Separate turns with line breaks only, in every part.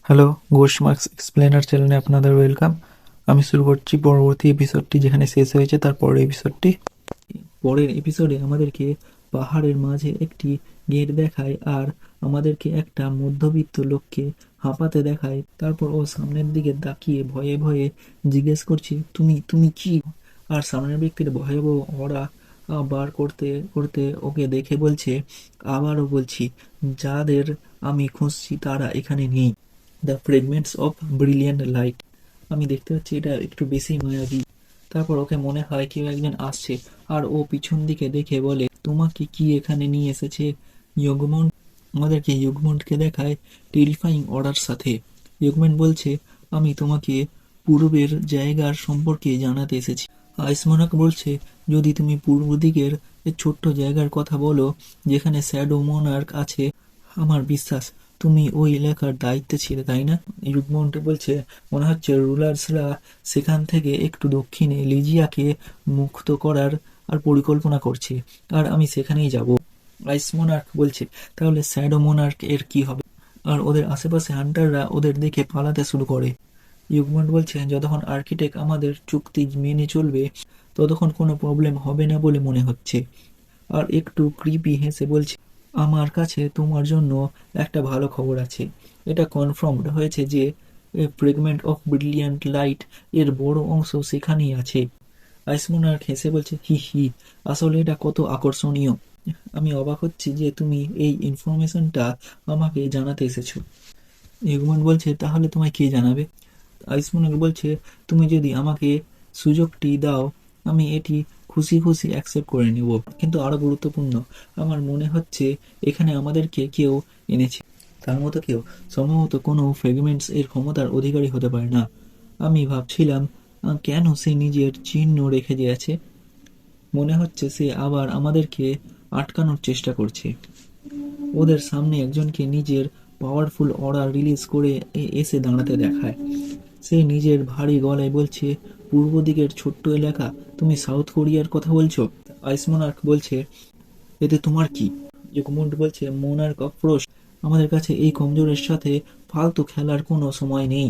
Hello, Ghosh marks explainer চ্যানেলে আপনাদের welcome. আমি শুরু করছি পরবর্তী এপিসোডটি, যেখানে শেষ হয়েছে তার পরের এপিসোডটি। পরের এপিসোডে আমাদেরকে পাহাড়ের মাঝে একটি গেট দেখায় আর আমাদেরকে একটা মধ্যবিত্ত লোককে হাঁপাতে দেখায়। তারপর ও সামনের দিকে তাকিয়ে ভয়ে ভয়ে জিজ্ঞেস করছে, তুমি তুমি কি? আর সামনের ব্যক্তির ভয়াবহ ওরা বার করতে করতে ওকে দেখে বলছে, আবারও বলছি, যাদের আমি খুঁজছি তারা এখানে নেই। The fragments of brilliant light. আমি দেখতে পাচ্ছি এটা একটু বেশি মায়াবী। তারপর ওকে মনে হয় কেউ একজন আসছে আর ও পিছন দিকে দেখে বলে, তোমাকে কি এখানে নিয়ে এসেছে ইয়গমন্ট? আমাদেরকে ইয়গমন্টকে দেখায় টেরিফাইং অর্ডার সাথে। ইয়গমন্ট বলছে, আমি তোমাকে পূর্বের জায়গার সম্পর্কে জানাতে এসেছি। আইসমনাক বলছে, যদি তুমি পূর্ব দিকের ছোট্ট জায়গার কথা বলো যেখানে শ্যাডো মোনার্ক আছে, আমার বিশ্বাস তুমি ওই এলাকার দায়িত্বে ছিলে, তাই না? ইউগমন্ট বলছে, মনে হচ্ছে রুলার্সরা সেখান থেকে একটু দক্ষিণে লিজিয়াকে মুক্ত করার আর পরিকল্পনা করছে, আর আমি সেখানেই যাব। আইস মোনার্ক বলছে, তাহলে শ্যাডো মোনার্ক এর কি হবে? আর ওদের আশেপাশে হান্টাররা ওদের দেখে পালাতে শুরু করে। ইউগমন্ট বলছে, যতক্ষণ আর্কিটেক্ট আমাদের চুক্তি মেনে চলবে ততক্ষণ কোনো প্রবলেম হবে না বলে মনে হচ্ছে। আর একটু ক্রিপি হেসে বলছে, আমার কাছে তোমার জন্য একটা ভালো খবর আছে। এটা কনফার্মড হয়েছে যে ফ্রেগমেন্ট অফ ব্রিলিয়ান্ট লাইট এর বড় অংশ সেখানেই আছে। আইসমোনার হেসে বলছে, হি হি, আসলে এটা কত আকর্ষণীয়। আমি অবাক হচ্ছি যে তুমি এই ইনফরমেশনটা আমাকে জানাতে এসেছো। ইগমন বলছে, তাহলে তোমায় কে জানাবে? আইসমোনার বলছে, তুমি যদি আমাকে সুযোগটি দাও আমি এটি খুশি খুশি অ্যাকসেপ্ট করে নেব। কিন্তু আরো গুরুত্বপূর্ণ, আমার মনে হচ্ছে এখানে আমাদেরকে কেউ এনেছে, তার মতো কেউ সম্ভবত কোনো ফ্রেগমেন্টস এর ক্ষমতার অধিকারী হতে পারে না। আমি ভাবছিলাম কেন সে নিজের চিহ্ন রেখে দিয়েছে। মনে হচ্ছে সে আবার আমাদেরকে আটকানোর চেষ্টা করছে। ওদের সামনে একজনকে নিজের পাওয়ারফুল অর্ডার রিলিজ করে এসে দাঁড়াতে দেখায়। সে নিজের ভারী গলায় বলছে, পূর্ব দিকের ছোট্ট এলাকা, তুমি সাউথ কোরিয়ার কথা বলছো? আইস মোনার্ক বলছে, এতে তোমার কি? ইউকমুন্ট বলছে, মোনার্ক অফ ফ্রোস্ট, আমাদের কাছে এই কমজোরের সাথে ফালতু খেলার কোনো সময় নেই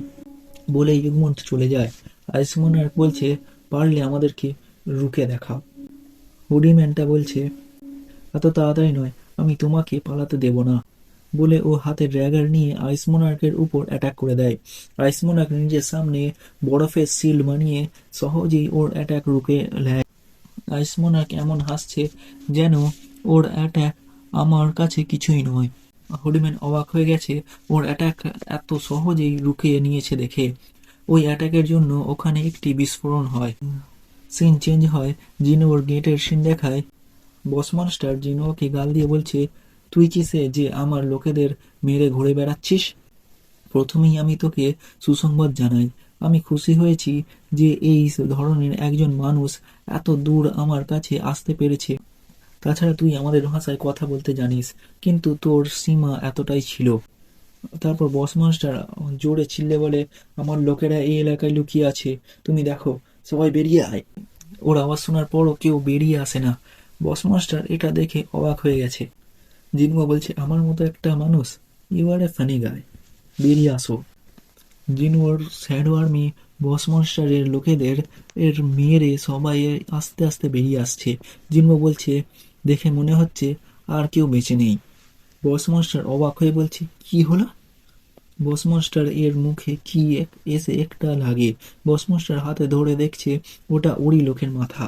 বলে ইউকমুন্ট চলে যায়। আইস মোনার্ক বলছে, পারলে আমাদেরকে রুখে দেখাও। হুডিম্যানটা বলছে, এত তাড়াতাড়ি নয়, আমি তোমাকে পালাতে দেব না বলে ও হাতে ড্র্যাগার নিয়ে আইস মোনার্কের উপর অ্যাটাক করে দেয়। আইস মোনার্ক নিজের সামনে বরফের শিল্ড বানিয়ে সহজেই ওর অ্যাটাক রুখে নেয়। আইস মোনার্ক এমন হাসছে যেন ওর অ্যাটাক আমার কাছে কিছুই নয়। হরিম্যান অবাক হয়ে গেছে ওর অ্যাটাক এত সহজেই রুখে নিয়েছে দেখে। ওই অ্যাটাকের জন্য ওখানে একটি বিস্ফোরণ হয়, সিন চেঞ্জ হয়, জিনোর গেটের সিন দেখায়। বস মনস্টার জিনোকে গাল দিয়ে বলছে, তুই কিসে যে আমার লোকেদের মেরে ঘুরে বেড়াচ্ছিস? প্রথমেই আমি তোকে সুসংবাদ জানাই, আমি খুশি হয়েছি যে এই ধরনের একজন মানুষ এত দূর আমার কাছে আসতে পেরেছে। তাছাড়া তুই আমাদের ভাষায় কথা বলতে জানিস, কিন্তু তোর সীমা এতটাই ছিল। তারপর বস মাস্টার জোরে চিল্লে বলে, আমার লোকেরা এই এলাকায় লুকিয়ে আছে, তুমি দেখো, সবাই বেরিয়ে আয়। ওর আওয়াজ শোনার পরও কেউ বেরিয়ে আসে না। বস মাস্টার এটা দেখে অবাক হয়ে গেছে। জিনমা বলছে, আমার মতো একটা মানুষ, ইউ আর এ ফানি গায়, বেরিয়ে আসো। জিনুয়ার শ্যাডো আর্মি বস মনস্টারের লোকেদের মেরে সবাই আস্তে আস্তে বেরিয়ে আসছে। জিনমা বলছে, দেখে মনে হচ্ছে আর কেউ বেঁচে নেই। বস মনস্টার অবাক হয়ে বলছে, কি হলো? বস মনস্টার এর মুখে কি এসে একটা লাগে। বস মনস্টার হাতে ধরে দেখছে ওটা ওরই লোকের মাথা।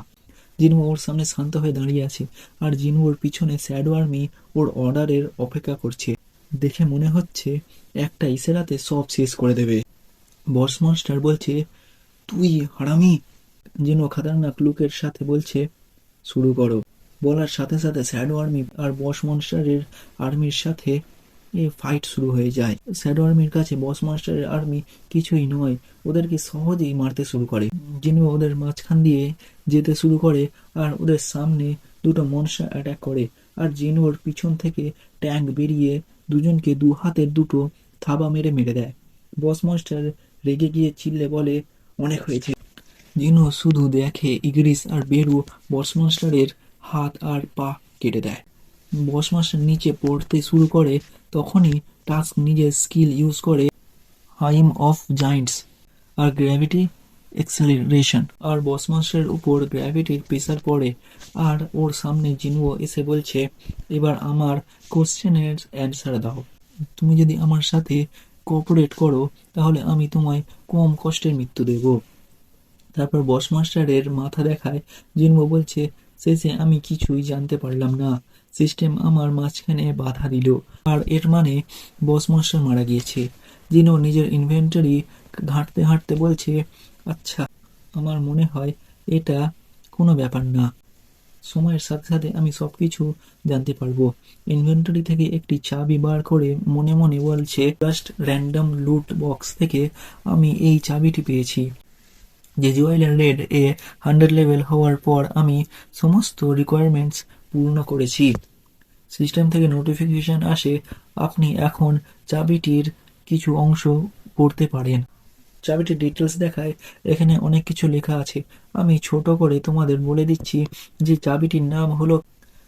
জিনু ওর সামনে শান্ত হয়ে দাঁড়িয়ে আছে, আর জিনু ওর পিছনে শ্যাডো আর্মি ওর অর্ডারের অপেক্ষা করছে। দেখে মনে হচ্ছে একটা ইশারাতে সব শেষ করে দেবে। বস মনস্টার বলছে, তুই হারামি। জিনু খাতারনাক লুকের সাথে বলছে, শুরু করো। বলার সাথে সাথে শ্যাডো আর্মি আর বস মনস্টারের আর্মির সাথে ফাইট শুরু হয়ে যায়। শ্যাডো আর্মির কাছে বস মনস্টারের আর্মি কিছুই নয়, ওদেরকে সহজেই মারতে শুরু করে। জিনু ওদের মাঝখান দিয়ে যেতে শুরু করে আর ওদের সামনে দুটো মনস্টার অ্যাটাক করে। আর জিনুর পিছন থেকে ট্যাঙ্ক বেরিয়ে দুজনকে দু হাতের দুটো থাবা মেরে মেরে দেয়। বস মনস্টার রেগে গিয়ে চিল্লে বলে, অনেক হয়েছে। জিনু শুধু দেখে ইগরিস আর বেরু বস মনস্টারের হাত আর পা কেটে দেয়। বস মাস্টার নিচে পড়তে শুরু করে, তখনই টাস্ক নিজের স্কিল ইউজ করে হাইম অফ জায়েন্টস আর গ্র্যাভিটি এক্সেলারেশন। আর বস মাস্টারের উপর গ্র্যাভিটির প্রেসার পড়ে আর ওর সামনে জিনুও এসে বলছে, এবার আমার কোশ্চেনের অ্যান্সার দাও। তুমি যদি আমার সাথে কোঅপারেট করো তাহলে আমি তোমায় কম কষ্টের মৃত্যু দেব। তারপর বস মাস্টারের মাথা দেখায়। জিনবো বলছে, শেষে আমি কিছুই জানতে পারলাম না, সিস্টেম আমার মাঝখানে বাধা দিল। আর এর মানে বস মাস্টার মারা গিয়েছে। জিনো নিজের ইনভেন্টরি ঘাঁটতে ঘাঁটতে বলছে, আচ্ছা, আমার মনে হয় এটা কোনো ব্যাপার না, সময়ের সাথে সাথে আমি সবকিছু জানতে পারবো। ইনভেন্টরি থেকে একটি চাবি বার করে মনে মনে বলছে, জাস্ট র্যান্ডম লুট বক্স থেকে আমি এই চাবিটি পেয়েছি। যে জুয়েলের রেড এ 100 লেভেল হওয়ার পর আমি সমস্ত রিকোয়ারমেন্টস পূর্ণ করেছি। সিস্টেম থেকে নোটিফিকেশন আসে, আপনি এখন চাবিটির কিছু অংশ পড়তে পারেন। চাবিটির ডিটেলস দেখায়, এখানে অনেক কিছু লেখা আছে। আমি ছোট করে তোমাদের বলে দিচ্ছি যে চাবিটির নাম হলো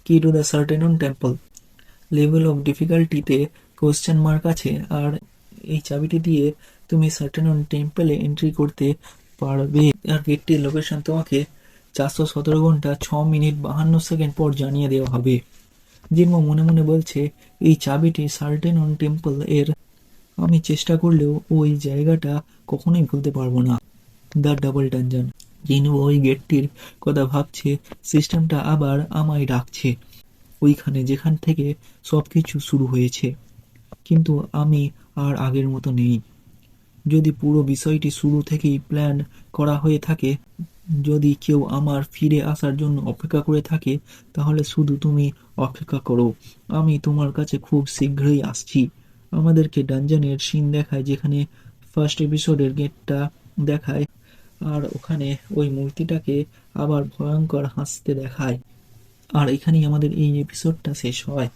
key to the certain temple. Level of ডিফিকাল্টিতে কোশ্চেন মার্ক আছে। আর এই চাবিটি দিয়ে তুমি সার্টেনন টেম্পলে এন্ট্রি করতে পারবে। আর গেটটির লোকেশন তোমাকে 417 ঘন্টা 6 মিনিট 52 সেকেন্ড পর জানিয়ে দেওয়া হবে। জিনমো মনে মনে বলছে, এই চাবিটি সার্টেনন টেম্পল এর, আমি চেষ্টা করলেও ওই জায়গাটা কখনোই ভুলতে পারবো না। The double dungeon. জিনু ওই গেটটির কথা ভাবছে, সিস্টেমটা আবার আমায় ডাকছে ওইখানে যেখান থেকে সবকিছু শুরু হয়েছে। কিন্তু আমি আর আগের মতো নেই। যদি পুরো বিষয়টি শুরু থেকেই প্ল্যান করা হয়ে থাকে, যদি কেউ আমার ফিরে আসার জন্য অপেক্ষা করে থাকে, তাহলে শুধু তুমি অপেক্ষা করো, আমি তোমার কাছে খুব শীঘ্রই আসছি। আমাদেরকে ডানজনের সিন দেখায় যেখানে ফার্স্ট এপিসোডের গেটটা দেখায়, আর ওখানে ওই মূর্তিটাকে আবার ভয়ঙ্কর হাসতে দেখায়। আর এখানেই আমাদের এই এপিসোডটা শেষ হয়।